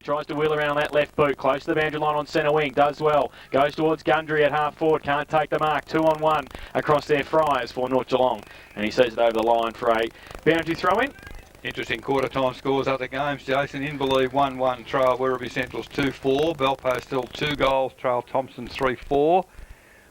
Tries to wheel around that left boot, close to the boundary line on centre wing, does well. Goes towards Gundry at half forward, can't take the mark. 2 on 1 across their Friars for North Geelong. And he sees it over the line for a boundary throw-in. Interesting quarter time scores other games, Jason. Inverleigh 1-1, Trail Werribee Central's 2-4. Belpost still 2 goals, Trail Thompson 3-4.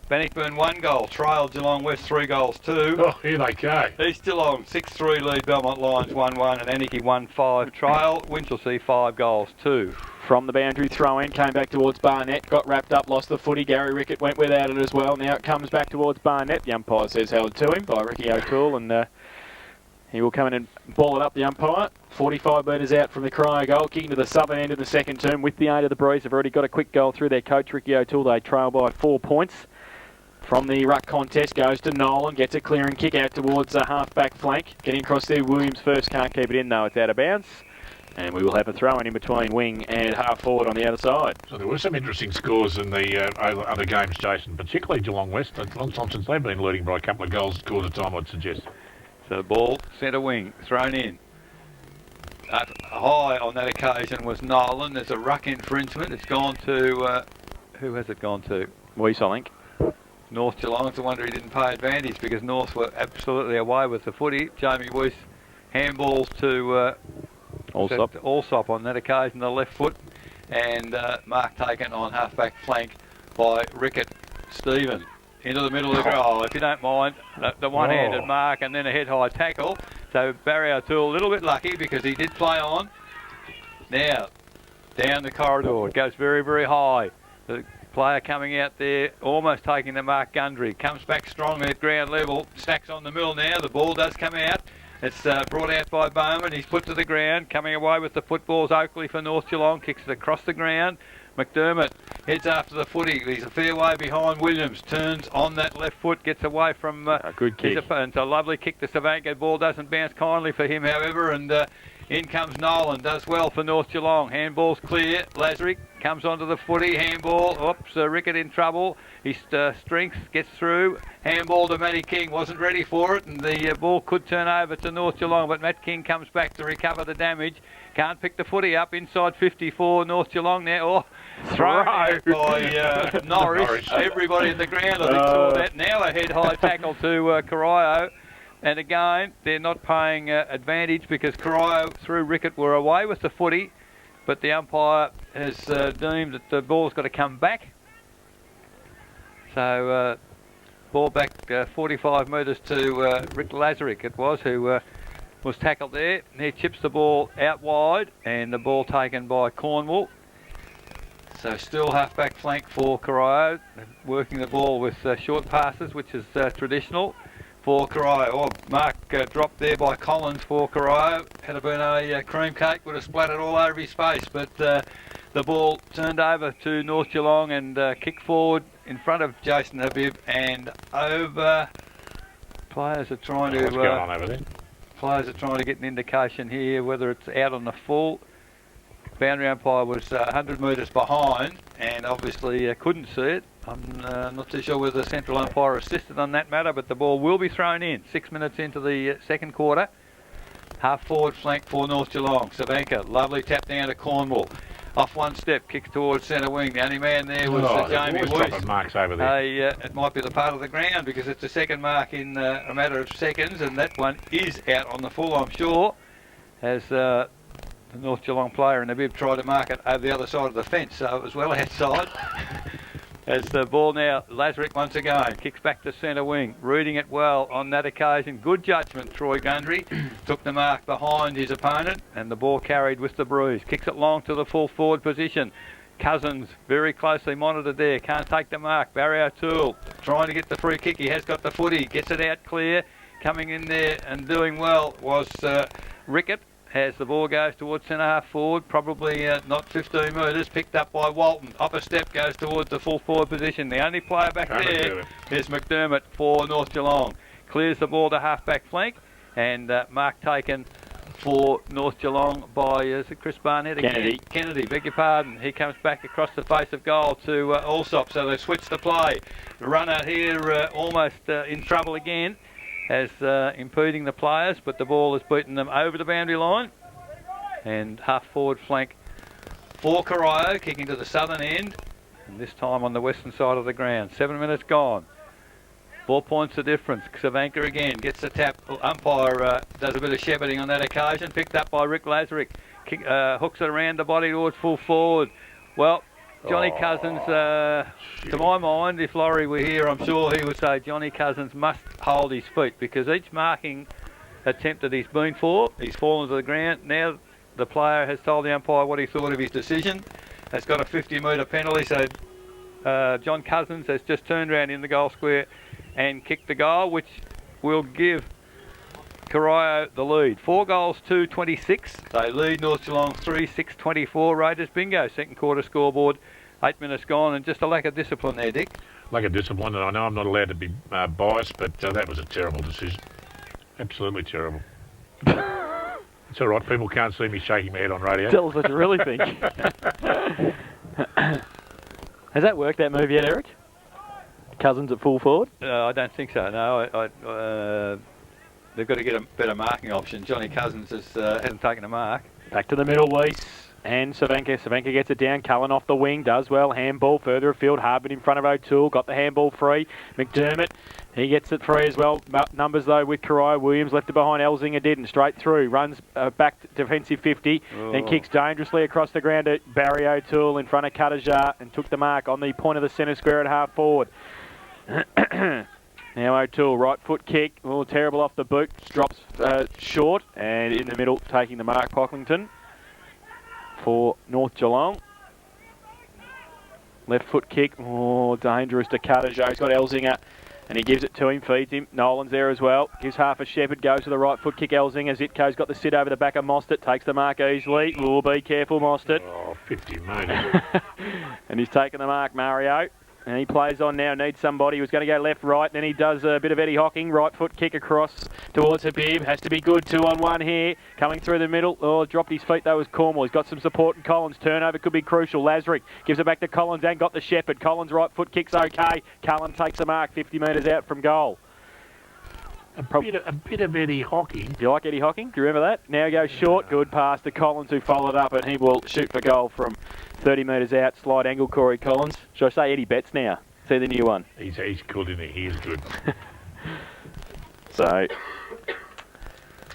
Bannockburn 1 goal, Trail Geelong West 3 goals 2. Oh, here they go. East Geelong 6-3 lead Belmont Lions 1-1 and Anarchy 1-5. Trail Winchelsea 5 goals 2. From the boundary throw-in, came back towards Barnett, got wrapped up, lost the footy. Gary Rickett went without it as well. Now it comes back towards Barnett. The umpire says held to him by Ricky O'Toole, and he will come in and ball it up, the umpire. 45 metres out from the Corio goal, kicking to the southern end of the second term with the aid of the Breeze. They've already got a quick goal through their coach, Ricky O'Toole. They trail by 4 points. From the ruck contest, goes to Nolan, gets a clearing kick out towards the half-back flank. Getting across there, Williams first, can't keep it in though, it's out of bounds. And we will have a throw-in in between wing and half-forward on the other side. So there were some interesting scores in the other games, Jason, particularly Geelong West. It's a long time since they've been leading by a couple of goals at a time, I'd suggest. So the ball, centre wing, thrown in. High on that occasion was Nolan. There's a ruck infringement. It's gone to, who has it gone to? Weiss, I think. North Geelong. It's a wonder he didn't pay advantage because North were absolutely away with the footy. Jamie Weiss handballs to Allsop on that occasion, the left foot, and mark taken on half-back flank by Rickett. Stephen into the middle of the ground. If you don't mind, the one-handed mark and then a head-high tackle. So Barry O'Toole a little bit lucky because he did play on. Now, down the corridor, it goes very, very high. The player coming out there, almost taking the mark, Gundry. Comes back strongly at ground level, stacks on the mill now. The ball does come out. It's brought out by Bowman. He's put to the ground. Coming away with the footballs, Oakley for North Geelong. Kicks it across the ground. McDermott heads after the footy. He's a fair way behind Williams. Turns on that left foot. Gets away from a good kick. It's a lovely kick to Savanka. Ball doesn't bounce kindly for him, however. And in comes Nolan. Does well for North Geelong. Handball's clear. Lazarick comes onto the footy. Handball. Oops, Rickett in trouble. His strength gets through. Handball to Matty King. Wasn't ready for it. And the ball could turn over to North Geelong. But Matt King comes back to recover the damage. Can't pick the footy up. Inside 54. North Geelong now. Oh, thrown out by Norris. Everybody in the ground, I think, saw that. Now a head-high tackle to Corio. And again, they're not paying advantage because Corio through Rickett were away with the footy, but the umpire has deemed that the ball's got to come back. So ball back 45 metres to Rick Lazarick, it was, who was tackled there. He chips the ball out wide, and the ball taken by Cornwall. So still half-back flank for Corio, working the ball with short passes, which is traditional for Corio. Oh, mark dropped there by Collins for Corio. Had it been a cream cake, would have splattered all over his face, but the ball turned over to North Geelong and kicked forward in front of Jason Habib and over. Players are trying to what's going on over there? Players are trying to get an indication here whether it's out on the full. Boundary umpire was 100 metres behind and obviously couldn't see it. I'm not too sure whether the central umpire assisted on that matter, but the ball will be thrown in. 6 minutes into the second quarter. Half forward flank for North Geelong. Savanka, lovely tap down to Cornwall. Off one step, kicks towards centre wing. The only man there was Jamie Weiss. Marks over there. It might be the part of the ground because it's a second mark in a matter of seconds, and that one is out on the full, I'm sure, as the North Geelong player in the bib tried to mark it over the other side of the fence, so it was well outside. As the ball now, Lazarick once again kicks back to centre wing, reading it well on that occasion. Good judgment, Troy Gundry. Took the mark behind his opponent and the ball carried with the Breeze. Kicks it long to the full forward position. Cousins very closely monitored there, can't take the mark. Barry O'Toole trying to get the free kick. He has got the footy, gets it out clear. Coming in there and doing well was Rickett. As the ball goes towards centre half forward, probably not 15 metres, picked up by Walton. Upper step goes towards the full forward position. The only player back there is McDermott for North Geelong. Clears the ball to half-back flank, and mark taken for North Geelong by, is it Chris Barnett again? Kennedy, beg your pardon. He comes back across the face of goal to Allsop, so they switch the play. The runner here almost in trouble again, as impeding the players, but the ball has beaten them over the boundary line. And half forward flank for Corio, kicking to the southern end, and this time on the western side of the ground. 7 minutes gone. 4 points the difference. Savanka again gets the tap. Umpire does a bit of shepherding on that occasion. Picked up by Rick Lazarick. Hooks it around the body towards full forward. Well, Johnny Cousins, to my mind, if Laurie were here, I'm sure he would say Johnny Cousins must hold his feet, because each marking attempt that he's been for, he's fallen to the ground. Now the player has told the umpire what he thought of his decision. Has got a 50-metre penalty, so John Cousins has just turned around in the goal square and kicked the goal, which will give Corio the lead. 4 goals to 26. They lead North Geelong 3-6-24. Raiders bingo. Second quarter scoreboard. 8 minutes gone, and just a lack of discipline there, Dick. Lack of discipline, and I know I'm not allowed to be biased, but that was a terrible decision. Absolutely terrible. It's all right. People can't see me shaking my head on radio. Tell us what you really think. Has that worked, that move yet, Eric? Cousins at full forward? I don't think so. No, they've got to get a better marking option. Johnny Cousins hasn't taken a mark. Back to the middle, Weiss. And Savanka. Savanka gets it down. Cullen off the wing. Does well. Handball further afield. Harbin in front of O'Toole. Got the handball free. McDermott. He gets it free as well. Numbers though with Corio. Williams left it behind. Elzinger didn't. Straight through. Runs back to defensive 50. Then kicks dangerously across the ground at Barry O'Toole in front of Cuttajar and took the mark on the point of the centre square at half forward. Now O'Toole, right foot kick. Oh, terrible off the boot. Drops short, and in the middle taking the mark, Pocklington for North Geelong. Left foot kick. Oh, dangerous to Cuttajar. He's got Elzinger, and he gives it to him, feeds him. Nolan's there as well. Gives half a Shepherd, goes to the right foot kick. Elzinger. Zitko's got the sit over the back of Mostert. Takes the mark easily. Oh, be careful, Mostert. Oh, 50 metres. And he's taken the mark, Mario. And he plays on now, needs somebody. He was going to go left, right. Then he does a bit of Eddie Hocking. Right foot kick across towards Habib. Has to be good. 2-on-1 here. Coming through the middle. Oh, dropped his feet though was Cornwall. He's got some support in Collins. Turnover could be crucial. Lazarick gives it back to Collins and got the Shepherd. Collins right foot kicks okay. Cullen takes the mark 50 metres out from goal. A bit of Eddie Hocking. Do you like Eddie Hocking? Do you remember that? Now he goes short. Good pass to Collins, who followed up, and he will shoot for goal from 30 metres out. Slide angle, Corey Collins. Should I say Eddie Betts now? See the new one. He's good, isn't he? He is good. So,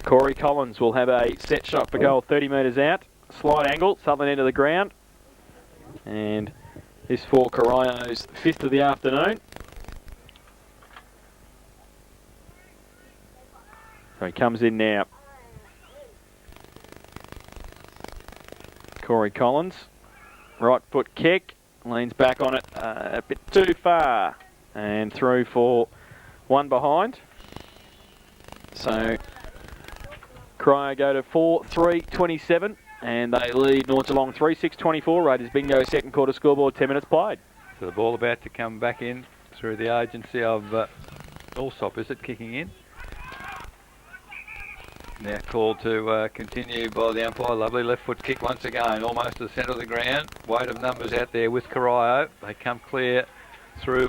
Corey Collins will have a set shot for goal 30 metres out. Slide angle, southern end of the ground. And this for Corio's 5th of the afternoon. So he comes in now. Corey Collins. Right foot kick. Leans back on it a bit too far. And through for one behind. So Corio go to 4-3-27. And they lead North Geelong 3-6-24. Raiders bingo second quarter scoreboard, 10 minutes played. So the ball about to come back in through the agency of Allsop, is it, kicking in? Now called to continue by the umpire. Lovely left foot kick once again, almost to the centre of the ground. Weight of numbers out there with Corio. They come clear through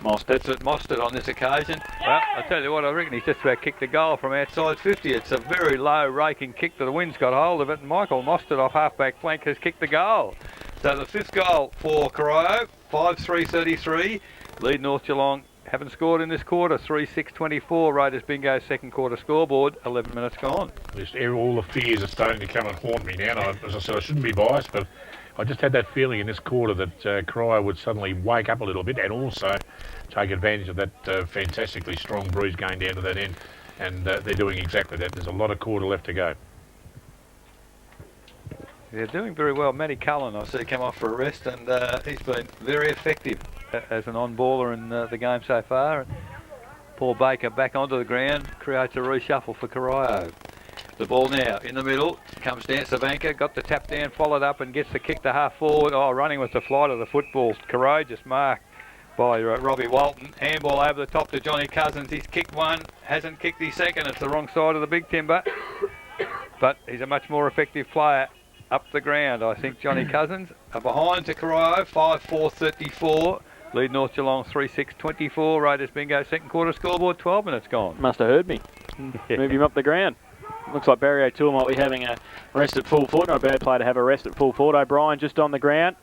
Mostert on this occasion. Well, I tell you what, I reckon he's just about kicked the goal from outside 50. It's a very low raking kick that the wind's got hold of it, and Michael Mostert off half-back flank has kicked the goal. So the 5th goal for Corio, 5-3-33. Lead North Geelong. Haven't scored in this quarter, 3-6-24. Raiders bingo second quarter scoreboard, 11 minutes gone. All the fears are starting to come and haunt me now. And as I said, I shouldn't be biased, but I just had that feeling in this quarter that Corio would suddenly wake up a little bit and also take advantage of that fantastically strong breeze going down to that end. And they're doing exactly that. There's a lot of quarter left to go. They're doing very well. Matty Cullen, I see, come off for a rest, and he's been very effective as an on-baller in the game so far. And Paul Baker back onto the ground, creates a reshuffle for Corio. The ball now in the middle, comes down Savanka, got the tap down, followed up and gets the kick to half forward. Oh, running with the flight of the football. Courageous mark by Robbie Walton. Handball over the top to Johnny Cousins. He's kicked one, hasn't kicked his second. It's the wrong side of the big timber. But he's a much more effective player up the ground, I think, Johnny Cousins. Behind to Corio, 5-4-34. Lead North Geelong 3-6-24. Raiders bingo second quarter scoreboard, 12 minutes gone. Must have heard me. Move him up the ground. Looks like Barry O'Toole might be having a rest at full forward. Not a bad play to have a rest at full forward. O'Brien just on the ground.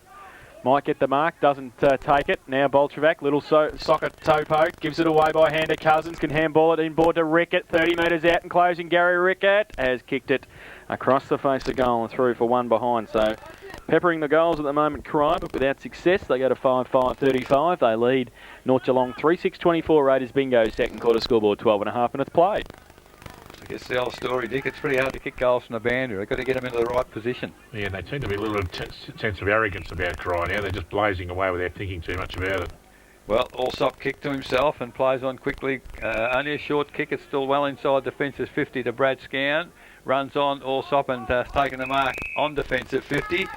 Might get the mark, doesn't take it. Now Bolchevac, little socket toe poke, gives it away by hand to Cousins, can handball it inboard to Rickett, 30 metres out and closing. Gary Rickett has kicked it across the face of goal and through for one behind. So peppering the goals at the moment, Corio, but without success. They go to 5-5-35. They lead North Geelong 3-6-24. Raiders bingo, second quarter scoreboard, 12.5 minutes played. I guess the old story, Dick, it's pretty hard to kick goals from the boundary. They've got to get them into the right position. Yeah, and they seem to be a little sense of arrogance about Corio now. They're just blazing away without thinking too much about it. Well, Allsop kicked to himself and plays on quickly. Only a short kick. It's still well inside defence's 50 to Brad Scown. Runs on Allsop and has taken the mark on defensive 50.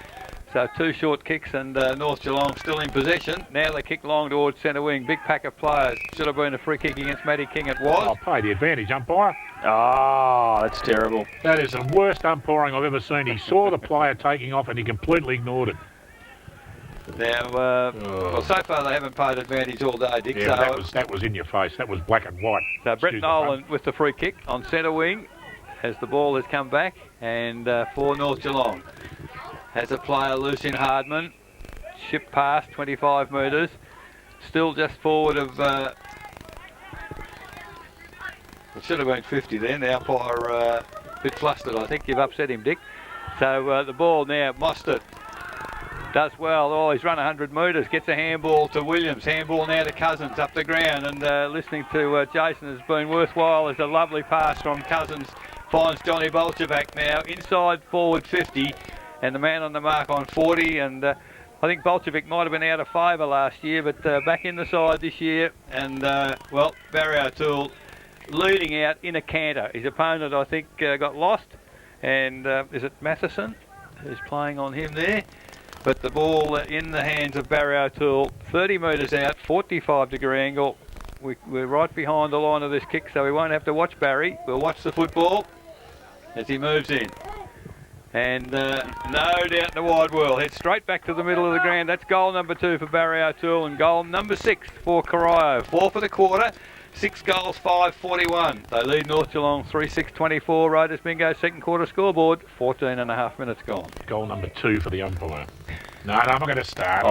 So two short kicks and North Geelong still in possession. Now they kick long towards centre wing. Big pack of players. Should have been a free kick against Matty King. It was. I'll pay the advantage, umpire. Oh, that's terrible. That is the worst umpiring I've ever seen. He saw the player taking off and he completely ignored it. Now, well, so far they haven't paid advantage all day, Dick. Yeah, so that was in your face. That was black and white. So Brett Nolan with the free kick on centre wing as the ball has come back, and for North Geelong. Has a player loose in Hardman. Ship past 25 metres. Still just forward of... it should have been 50 then. The umpire a bit flustered. I think you've upset him, Dick. So the ball now, Mostert does well. Oh, he's run 100 metres. Gets a handball to Williams. Handball now to Cousins up the ground. And listening to Jason has been worthwhile. There's a lovely pass from Cousins. Finds Johnny Bolchevac now inside forward 50. And the man on the mark on 40. And I think Bolchevac might have been out of favour last year, but back in the side this year. And, well, Barry O'Toole leading out in a canter. His opponent, I think, got lost. And is it Matheson who's playing on him there? But the ball in the hands of Barry O'Toole, 30 metres out, 45-degree angle. We're right behind the line of this kick, so we won't have to watch Barry. We'll watch the football as he moves in. And no doubt in the wide world. Heads straight back to the middle of the ground. That's goal number 2 for Barry O'Toole and goal number 6 for Corio. 4 for the quarter. 6 goals, 5-41. They lead North Geelong 3-6-24. Raiders bingo, second quarter scoreboard, 14.5 minutes gone. Goal number 2 for the umpire. No, I'm not going to start.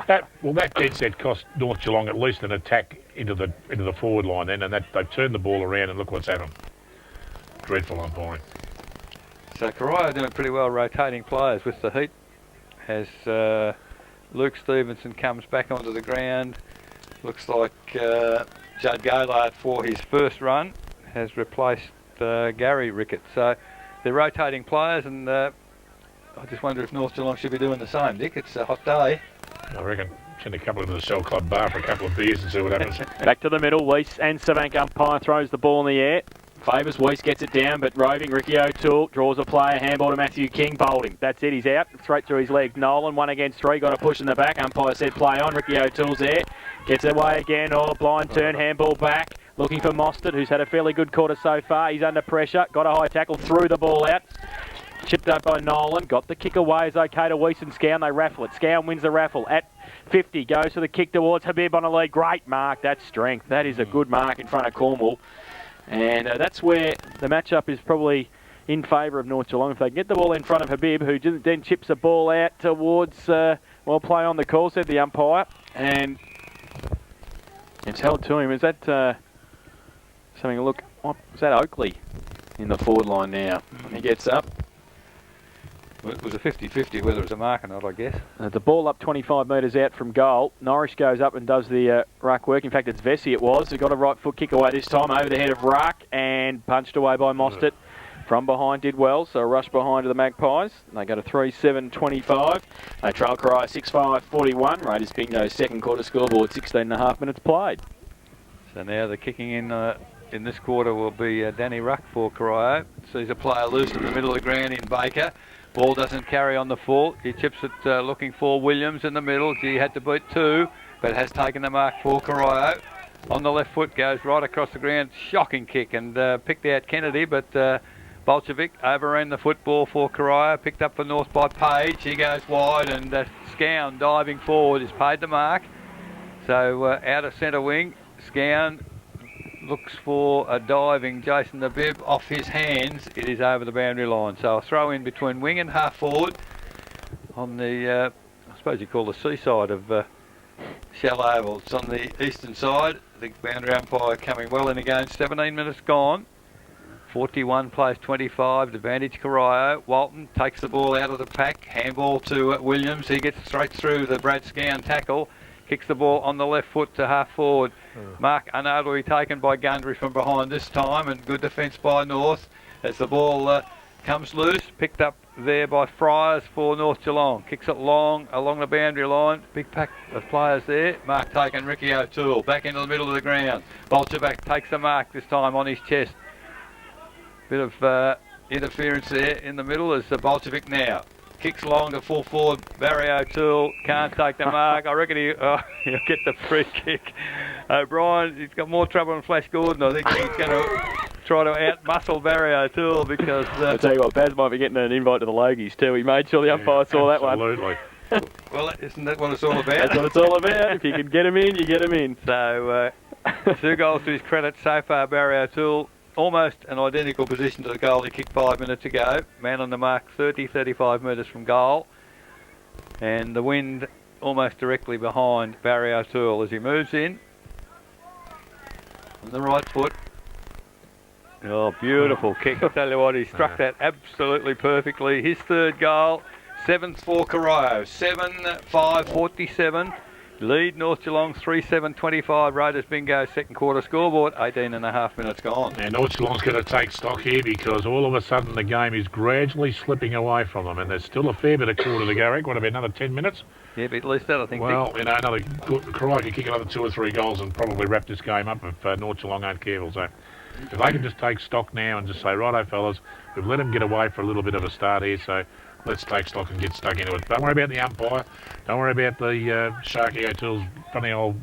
That dead set cost North Geelong at least an attack into the forward line then, and they've turned the ball around and look what's happened. Dreadful umpiring. So Corio doing pretty well rotating players with the heat as Luke Stevenson comes back onto the ground. Looks like Judd Gaylard for his first run has replaced Gary Rickett. So they're rotating players, and I just wonder if North Geelong should be doing the same, Dick. It's a hot day. I reckon send a couple into the Shell Club bar for a couple of beers and see what happens. Back to the middle, Weiss and Savank umpire throws the ball in the air. Favours Weiss, gets it down, but roving Ricky O'Toole draws a player, handball to Matthew King, bowled him. That's it, he's out, straight through his legs. Nolan, 1 against 3, got a push in the back. Umpire said play on, Ricky O'Toole's there. Gets away again, blind turn, handball back. Looking for Mostert, who's had a fairly good quarter so far. He's under pressure, got a high tackle, threw the ball out. Chipped up by Nolan, got the kick away, is okay to Weiss and Scown, they raffle it. Scown wins the raffle at 50, goes for the kick towards Habib on a lead. Great mark, that's strength. That is a good mark in front of Cornwall. And that's where the matchup is probably in favour of North Geelong. If they can get the ball in front of Habib, who then chips the ball out towards, well, play on the call, said the umpire. And it's held to him. Is that something to look? What, is that Oakley in the forward line now? He gets up. It was a 50-50 whether it's a mark or not, I guess. The ball up 25 metres out from goal. Norris goes up and does the ruck work. In fact, it's Vesey it was. He got a right foot kick away this time over the head of Ruck and punched away by Mostert. From behind did well, so a rush behind to the Magpies. They go to 3-7-25. They trail Corio 6-5-41. Raiders bingo second quarter scoreboard, 16.5 minutes played. So now the kicking in this quarter will be Danny Ruck for Corio. Sees a player loose in the middle of the ground in Baker. Ball doesn't carry on the full. He chips it looking for Williams in the middle. He had to beat 2, but has taken the mark for Corio. On the left foot, goes right across the ground. Shocking kick and picked out Kennedy, but Bolchevac overran the football for Corio. Picked up for North by Page. He goes wide and Scown diving forward is paid the mark. So out of centre wing, Scown looks for a diving Jason the Bib off his hands. It is over the boundary line. So a throw in between wing and half forward on the, I suppose you call the seaside of Shell Oval. It's on the eastern side. The boundary umpire coming well in again. 17 minutes gone. 41 plays 25. Advantage Corio. Walton takes the ball out of the pack. Handball to Williams. He gets straight through the Brad Scown tackle. Kicks the ball on the left foot to half forward. Mark unable to be taken by Gundry from behind this time, and good defence by North as the ball comes loose. Picked up there by Friars for North Geelong. Kicks it long along the boundary line. Big pack of players there. Mark taken Ricky O'Toole back into the middle of the ground. Bolchevac takes the mark this time on his chest. Bit of interference there in the middle as Bolchevic now kicks long to full forward. Barry O'Toole can't take the mark. I reckon he'll get the free kick. O'Brien, he's got more trouble than Flash Gordon. I think he's going to try to out-muscle Barry O'Toole because... I'll tell you what, Baz might be getting an invite to the Logies too. He made sure the umpire saw that one. Absolutely. Well, isn't that what it's all about? That's what it's all about. If you can get him in, you get him in. So, 2 goals to his credit so far, Barry O'Toole. Almost an identical position to the goal he kicked 5 minutes ago. Man on the mark 35 metres from goal. And the wind almost directly behind Barry O'Toole as he moves in. On the right foot. Oh, beautiful kick. I tell you what, he struck that absolutely perfectly. His 3rd goal, 7th for Corio. 7-5-47. Lead North Geelong 3-7-25. Raiders bingo 2nd quarter scoreboard. 18.5 minutes gone. And North Geelong's going to take stock here because all of a sudden the game is gradually slipping away from them, and there's still a fair bit of quarter to go. Rick, what about another 10 minutes? Yeah, but at least that I think. Well, you know, another Corio could kick another 2 or 3 goals and probably wrap this game up if North Geelong aren't careful. So if they can just take stock now and just say, righto fellas, we've let them get away for a little bit of a start here, so let's take stock and get stuck into it. Don't worry about the umpire. Don't worry about the Sharky O'Toole's funny old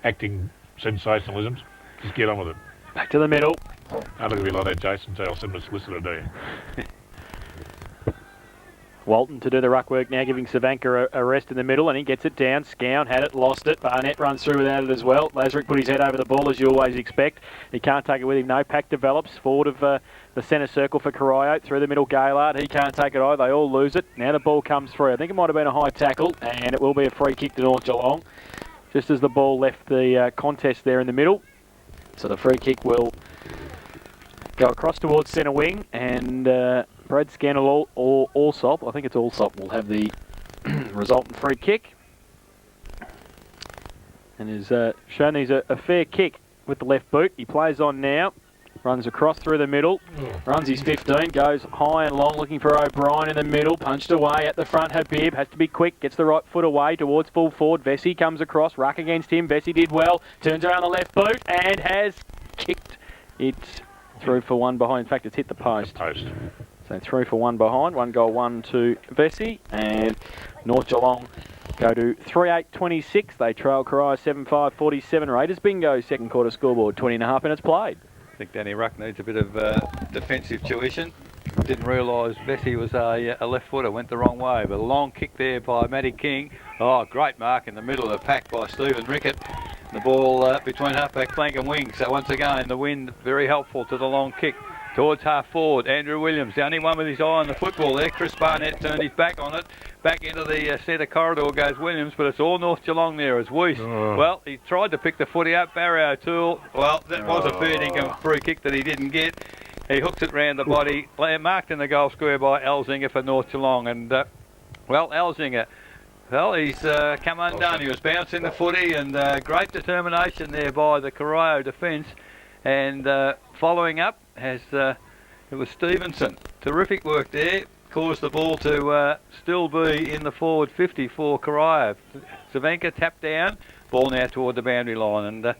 acting sensationalisms. Just get on with it. Back to the middle. Don't look at me like that, Jason. So I'll send him a solicitor, do you? Walton to do the ruck work now, giving Savanka a rest in the middle, and he gets it down. Scown had it, lost it. Barnett runs through without it as well. Lazarick put his head over the ball, as you always expect. He can't take it with him. No, pack develops forward of the centre circle for Corio. Through the middle, Gaylard. He can't take it either. They all lose it. Now the ball comes through. I think it might have been a high tackle, and it will be a free kick to North Geelong, just as the ball left the contest there in the middle. So the free kick will go across towards centre wing, and Brad Scannell or Allsop, I think it's Allsop, will have the resultant free kick. And has shown he's a fair kick with the left boot. He plays on now, runs across through the middle, runs his 15, goes high and long looking for O'Brien in the middle, punched away at the front. Habib has to be quick, gets the right foot away towards full forward. Vesey comes across, ruck against him. Vesey did well, turns around the left boot and has kicked it through for one behind. In fact, it's hit the post. So 3 for 1 behind. 1 goal, 1 to Vesey. And North Geelong go to 3-8-26. They trail Corio 7-5-47. Raiders bingo 2nd quarter scoreboard. 20.5 minutes played. I think Danny Ruck needs a bit of defensive tuition. Didn't realise Vesey was a left footer. Went the wrong way. But a long kick there by Matty King. Oh, great mark in the middle of the pack by Stephen Rickett. The ball between halfback flank and wing. So once again, the wind very helpful to the long kick. Towards half forward, Andrew Williams, the only one with his eye on the football there. Chris Barnett turned his back on it. Back into the centre corridor goes Williams, but it's all North Geelong there as Weiss. Well, he tried to pick the footy up. Barry O'Toole, well, that was a fair dinkum free kick that he didn't get. He hooks it round the body, marked in the goal square by Elzinger for North Geelong. And, well, Elzinger, well, he's come undone. He was bouncing the footy, and great determination there by the Corio defence. And following up, it was Stevenson. Terrific work there. Caused the ball to still be in the forward 50 for Corio. Savanka tapped down. Ball now toward the boundary line. And a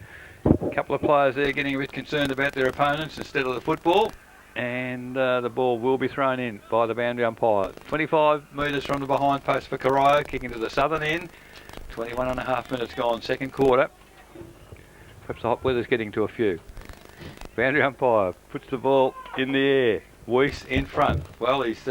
couple of players there getting a bit concerned about their opponents instead of the football. And the ball will be thrown in by the boundary umpire. 25 metres from the behind post for Corio, kicking to the southern end. 21.5 minutes gone, 2nd quarter. Perhaps the hot weather's getting to a few. Boundary umpire puts the ball in the air. Weiss in front. Well, he's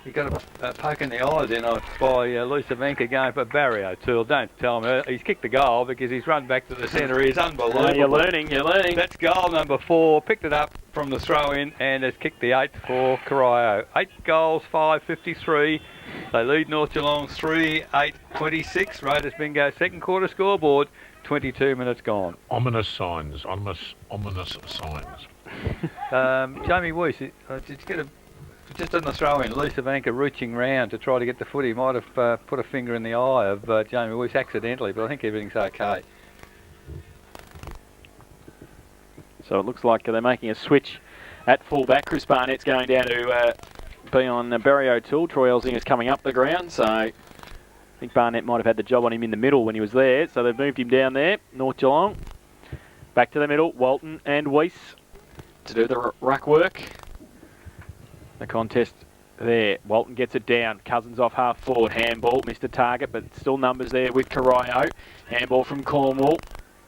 He got a poke in the eye then by Lisa Venka going for Barry O'Toole. Don't tell me he's kicked the goal because he's run back to the centre. He's unbelievable. You're learning. That's goal number 4. Picked it up from the throw-in and has kicked the 8th for Corio. 8 goals, 5.53. They lead North Geelong 3-8-26. Raiders bingo. Second quarter scoreboard. 22 minutes gone. Ominous signs. Ominous signs. Jamie Weiss, just on the throw-in, Lisa Vanker reaching round to try to get the footy. Might have put a finger in the eye of Jamie Weiss accidentally, but I think everything's okay. So it looks like they're making a switch at fullback. Chris Barnett's going down to be on Barry O'Toole. Troy Elzinger's coming up the ground, so I think Barnett might have had the job on him in the middle when he was there, so they've moved him down there. North Geelong. Back to the middle, Walton and Weiss to do the ruck work. The contest there. Walton gets it down. Cousins off half forward. Handball. Missed a target, but still numbers there with Corio. Handball from Cornwall.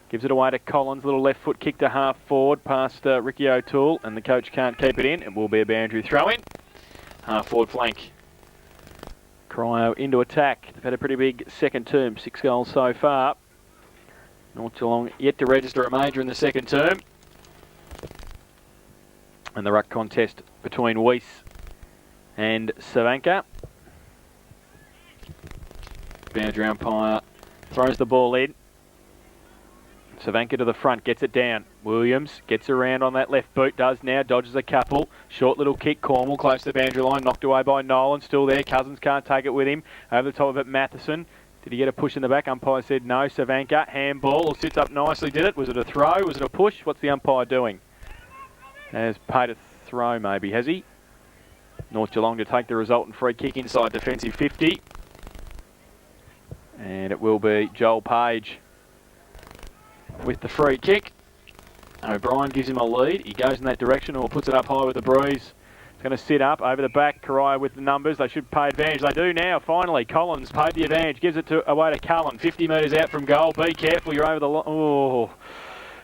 Gives it away to Collins. Little left foot kick to half forward past Ricky O'Toole, and the coach can't keep it in. It will be a boundary throw in. Half forward flank. Corio into attack. They've had a pretty big second term. 6 goals so far. North Geelong yet to register a major in the second term. And the ruck contest between Weiss and Savanka. Boundary umpire throws the ball in. Savanka to the front, gets it down. Williams gets around on that left boot, does now, dodges a couple. Short little kick, Cornwall close to the boundary line, knocked away by Nolan, still there. Cousins can't take it with him. Over the top of it, Matheson. Did he get a push in the back? Umpire said no. Savanka, handball, sits up nicely, did it? Was it a throw? Was it a push? What's the umpire doing? Has paid a throw maybe, has he? North Geelong to take the resultant free kick inside defensive 50. And it will be Joel Page with the free kick. O'Brien gives him a lead. He goes in that direction or puts it up high with the breeze. It's going to sit up over the back. Corio with the numbers. They should pay advantage. They do now, finally. Collins paid the advantage. Gives it away to Cullen. 50 metres out from goal. Be careful, you're over the line. Oh,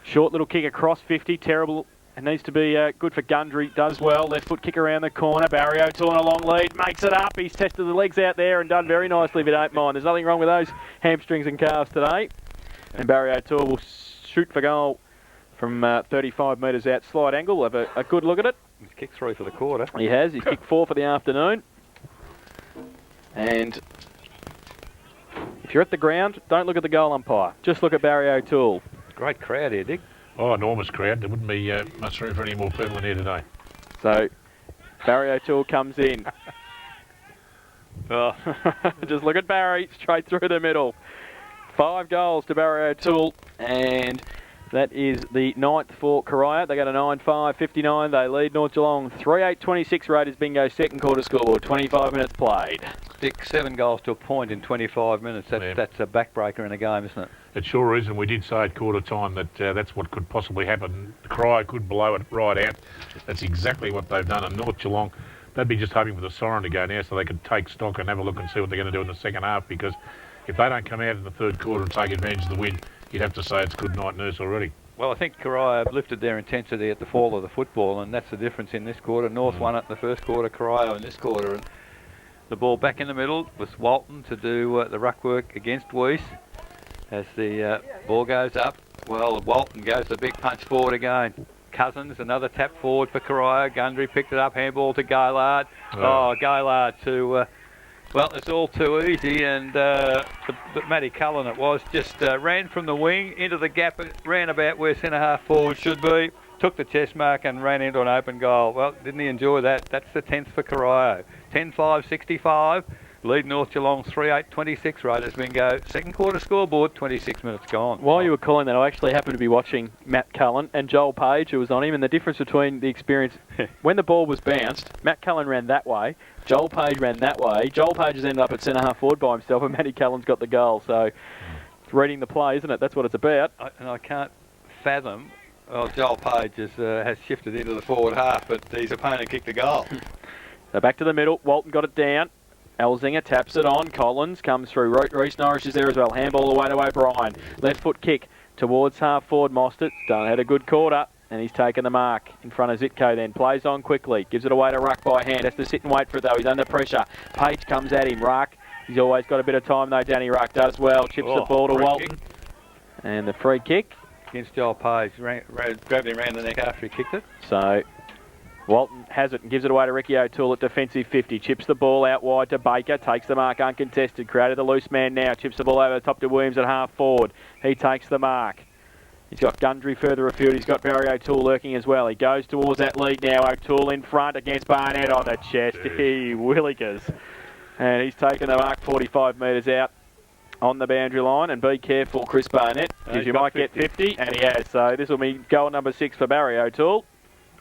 short little kick across 50. Terrible. It needs to be good for Gundry. Does well. Left foot kick around the corner. Barry O'Toole in a long lead. Makes it up. He's tested the legs out there and done very nicely if you don't mind. There's nothing wrong with those hamstrings and calves today. And Barry O'Toole will shoot for goal from 35 metres out. Slide angle. We'll have a good look at it. He's kicked 3 for the quarter. He has. He's kicked 4 for the afternoon. And if you're at the ground, don't look at the goal umpire. Just look at Barry O'Toole. Great crowd here, Dick. Oh, enormous crowd. There wouldn't be much room for any more people in here today. So, Barry O'Toole comes in. Oh. Just look at Barry, straight through the middle. 5 goals to Barry O'Toole, and that is the 9th for Corio. They got a 9-5-59. They lead North Geelong 3-8-26. Raiders bingo second quarter scoreboard. 25 minutes played. Dick, 7 goals to a point in 25 minutes. That's a backbreaker in a game, isn't it? It sure is, and we did say at quarter time that that's what could possibly happen. Corio could blow it right out. That's exactly what they've done. And North Geelong, they'd be just hoping for the siren to go now so they could take stock and have a look and see what they're going to do in the second half, because if they don't come out in the third quarter and take advantage of the win, you'd have to say it's good night nurse already. Well, I think Corio have lifted their intensity at the fall of the football, and that's the difference in this quarter. North won it in the first quarter, Corio in this quarter. And the ball back in the middle was Walton to do the ruck work against Weiss. As the ball goes up, well, Walton goes the big punch forward again. Cousins, another tap forward for Corio. Gundry picked it up, handball to Gaillard. Oh, Gaillard to... well, it's all too easy, and Matty Cullen it was, just ran from the wing into the gap, ran about where centre-half forward should be, took the chest mark and ran into an open goal. Well, didn't he enjoy that? That's the 10th for Corio. 10-5-65, lead North Geelong 3-8-26. Raiders bingo. Second quarter scoreboard, 26 minutes gone. While you were calling that, I actually happened to be watching Matt Cullen and Joel Page, who was on him, and the difference between the experience, when the ball was bounced, Matt Cullen ran that way, Joel Page ran that way. Joel Page has ended up at centre-half forward by himself, and Matty Cullen's got the goal. So it's reading the play, isn't it? That's what it's about. I can't fathom. Well, Joel Page has shifted into the forward half, but his opponent kicked the goal. So back to the middle. Walton got it down. Elzinga taps it on. Collins comes through. Reece Norris is there as well. Handball away to O'Brien. Left foot kick towards half forward. Mostert had a good quarter. and he's taken the mark in front of Zitko then. Plays on quickly, gives it away to Ruck by hand. Has to sit and wait for it though, he's under pressure. Page comes at him, Ruck. He's always got a bit of time though, Danny Ruck does well. Chips the ball to Walton. Kick. And the free kick. Against Joel Page, grabbed him round the neck after he kicked it. So Walton has it and gives it away to Ricky O'Toole at defensive 50. Chips the ball out wide to Baker. Takes the mark uncontested. Created the loose man now. Chips the ball over the top to Williams at half forward. He takes the mark. He's got Gundry further afield. He's got Barry O'Toole lurking as well. He goes towards that lead now. O'Toole in front against Barnett on the chest. He willikers. And he's taken the mark 45 metres out on the boundary line. And be careful, Chris Barnett, because you might get 50. And he has. So this will be goal number 6 for Barry O'Toole.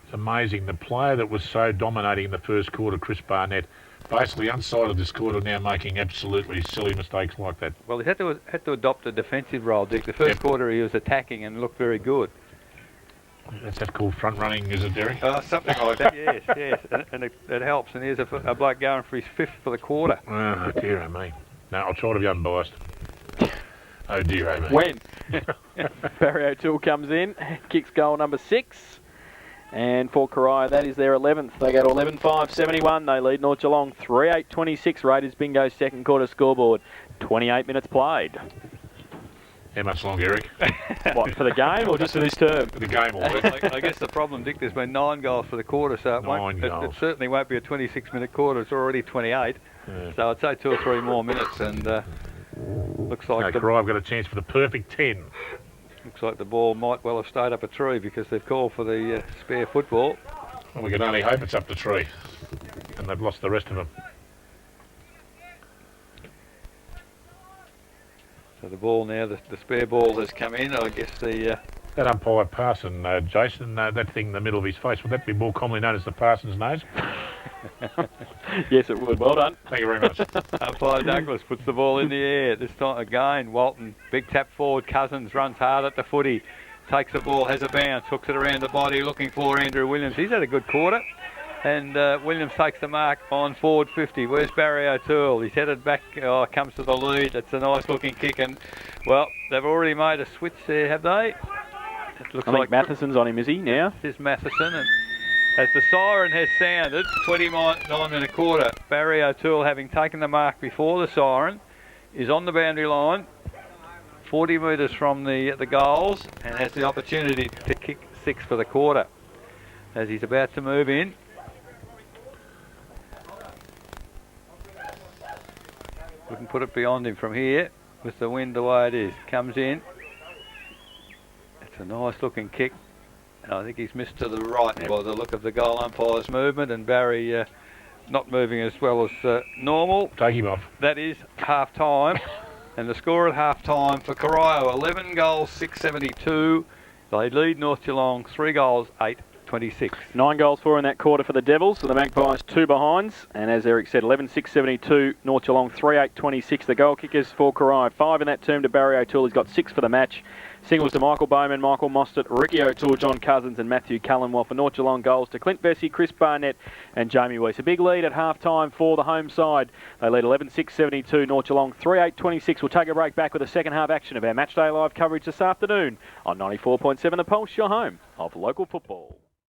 It's amazing. The player that was so dominating in the first quarter, Chris Barnett, basically inside of this quarter now making absolutely silly mistakes like that. Well, he had to adopt a defensive role, Dick. The first quarter he was attacking and looked very good. That's that called front running, is it, Derek? Something like that. yes. And it helps. And here's a bloke going for his 5th for the quarter. Oh, dear oh me. No, I'll try to be unbiased. Oh, dear oh me. When Barry O'Toole comes in, kicks goal number 6. And for Corio, that is their 11th. They go to 11-5-71. They lead North Geelong 3-8-26. Raiders bingo second quarter scoreboard. 28 minutes played. How much longer, Eric? What, for the game or just for this term? For the game already. I guess the problem, Dick, there's been 9 goals for the quarter, so it certainly won't be a 26-minute quarter. It's already 28. Yeah. So I'd say 2 or 3 more minutes, and looks like I've got a chance for the perfect 10. Looks like the ball might well have stayed up a tree because they've called for the spare football. Well, we can only hope it's up the tree, and they've lost the rest of them. So the ball now, the spare ball has come in. I guess the that umpire Parson, Jason, that thing in the middle of his face, would that be more commonly known as the Parson's nose? Yes, it would. Well done. Thank you very much. Umpire Douglas puts the ball in the air. This time again, Walton, big tap forward. Cousins runs hard at the footy. Takes the ball, has a bounce, hooks it around the body, looking for Andrew Williams. He's had a good quarter. And Williams takes the mark on forward 50. Where's Barry O'Toole? He's headed back, comes to the lead. It's a nice looking kick. And, well, they've already made a switch there, have they? It looks I think Matheson's on him, is he, now? This is Matheson. And as the siren has sounded, 29 minute quarter, Barry O'Toole, having taken the mark before the siren, is on the boundary line, 40 metres from the goals, and has the opportunity to kick 6 for the quarter. As he's about to move in. We can put it beyond him from here with the wind the way it is. Comes in. It's a nice looking kick. And I think he's missed to the right by the look of the goal umpire's movement, and Barry not moving as well as normal. Take him off. That is half time. And the score at half time for Corio, 11 goals, 672. They lead North Geelong 3 goals, 8-26. 9 goals for in that quarter for the Devils. So the Magpies 2 behinds. And as Eric said, 11-6-72, North Geelong 3-8-26. The goal kickers for Corio, 5 in that term to Barry O'Toole. He's got 6 for the match. Singles to Michael Bowman, Michael Mostert, Ricky O'Toole, John Cousins and Matthew Cullen. While for North Geelong, goals to Clint Vesey, Chris Barnett and Jamie Weiss. A big lead at half-time for the home side. They lead 11-6-72, North Geelong 3-8-26. We'll take a break back with the second half action of our Matchday Live coverage this afternoon on 94.7 The Pulse, your home of local football.